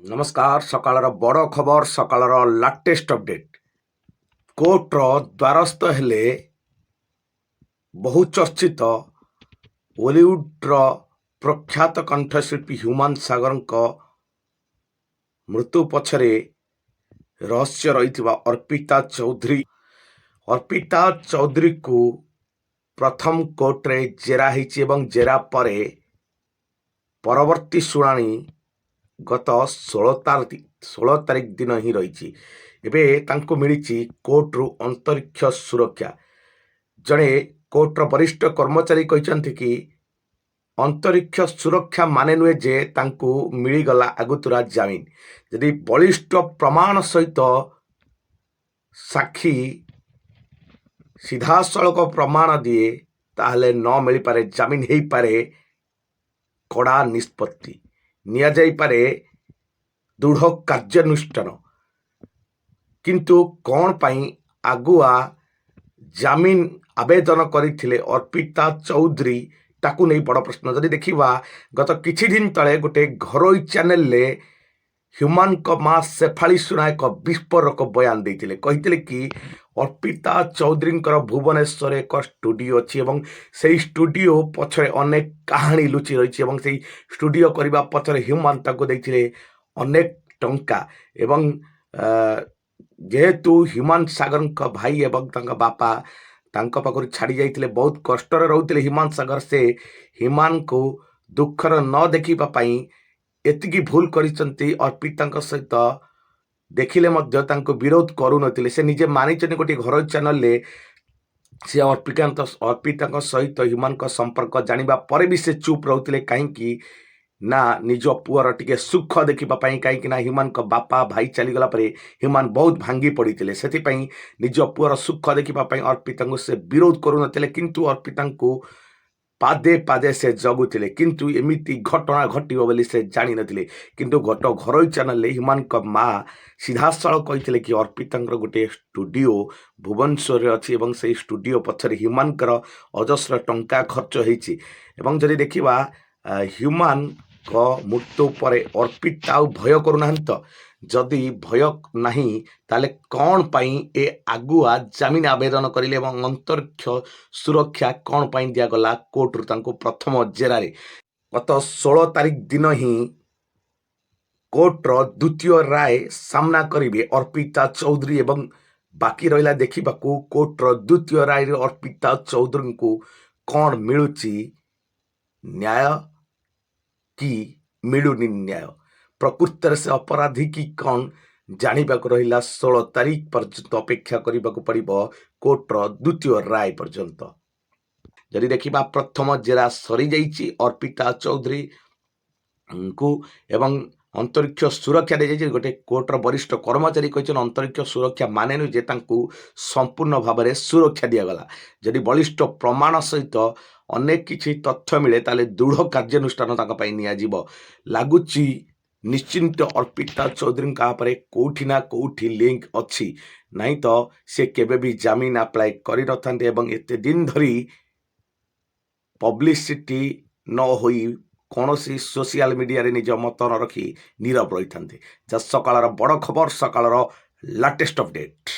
नमस्कार सकाळर बड़ खबर सकाळर लाटेस्ट अपडेट कोर्टर द्वारस्थ हेले बहुचर्चित बॉलीवुड्र प्रख्यात कंठशिल्पी ह्यूमान सागर मृत्यु पछरे रहस्य रही अर्पिता चौधरी को प्रथम कोर्टे जेरा जेरा परे परवर्ती शुणाणी गत 16 तारिख दिन ही रही मिली कोर्ट्रु अंतरिक्ष सुरक्षा जड़े कोर्टर वरिष्ठ कर्मचारी कहते कि अंतरिक्ष सुरक्षा माने नुहे जे मिलगला आगुतुरा जमीन यदि बलिष्ठ प्रमाण सहित साक्षी सीधासलख प्रमाण दिए ताहले न मिल पारे जमीन हो पारे कड़ा निष्पत्ति निया जाई पारे दृढ़ कार्यानुष्ठान किंतु कौन पाई आगुआ जमीन आवेदन करथिले अर्पिता चौधरी ताकू नहीं बड़ प्रश्न जदि देखा गत किछि दिन तले गोटे घरोई चैनल ले ह्यूमान माँ शेफाली सुना एक विस्फोरक बयान देते कहते कि अर्पिता चौधरी भुवनेश्वर एक स्टूडियो अच्छी से स्टूडियो पछरे अनेक कहानी लुचि रही से स्टूडियो करने पछरे ह्यूमान देते अनेक टंका एवं जेहेतु ह्यूमान सागर भाई एवं बापा पाखु छाड़ी जाते बहुत कष्ट रोते ह्यूमान सागर से ह्यूमान को दुखर न देखापी एतिकी भूल करिसंती अर्पिता सहित देखिले विरोध करूनथिले से निजे मानिचनी गोटे घर चैनल से अर्पिता सहित ह्यूमान संपर्क जानिबा परे भी से चुप रोते कहीं ना निज पुअर टिके सुख देखापी कहीं ह्यूमान बापा भाई चलीगला ह्यूमान बहुत भांगी पड़ते से निज पुअर सुख देखापी अर्पिता से विरोध करूनथिले किंतु अर्पिता पादे पादे से जगुले किंतु एमिति घटना घटो बोली से जानी नथिले किंतु घरोई चैनल ह्यूमान माँ सीधासल कहते कि अर्पिता गोटे स्टूडियो भुवनेश्वर अच्छी से स्टूडियो पछरे ह्यूमान अजस्र टंका खर्च होती जदि देखा ह्यूमान मृत्यु पर अर्पिता भय करूना तो जदि भय नहीं ताले कौन पाई ए आगुआ जमीन आवेदन करिले एवं अंतरिक्ष सुरक्षा कौन पाई दिगला कोर्टरू तांको प्रथम जेरा गत 16 तारिख दिन ही कोर्टर द्वितीय राय सामना करेंगे अर्पिता चौधरी एवं बाकी रहा देखा कोर्टर द्वितीय राय अर्पिता चौधरी को कौन मिलुची न्याय कि मिलुनी न्याय प्रकृत से अपराधी की कौन जानिबाक रहिला 16 तारिख पर्यंत अपेक्षा करने पड़ो कोर्टर द्वितीय राय पर्यंत जदि देखा प्रथम जेरा सरी जाइए अर्पिता चौधरी को एवं अंतरिक्ष सुरक्षा दे जाइए गोटे कोर्टर वरिष्ठ कर्मचारी कहते अंतरिक्ष सुरक्षा माने नु जे संपूर्ण भाव में सुरक्षा दिगला जदि बलिष्ठ प्रमाण सहित अनेक किछि तथ्य मिले ताले दृढ़ कार्यानुष्ठान लगुच निश्चिंत अर्पिता चौधरी कौटी ना कौटी लिंक अच्छी नहीं तो से केबे भी जमीन अप्लाई कर एते दिन धरी पब्लिसिटी न होई कौन सी सोशल मीडिया रे निज मत न रखी नीरव रही था। सकाळर बड़ खबर सकाळर लाटेस्ट अपडेट।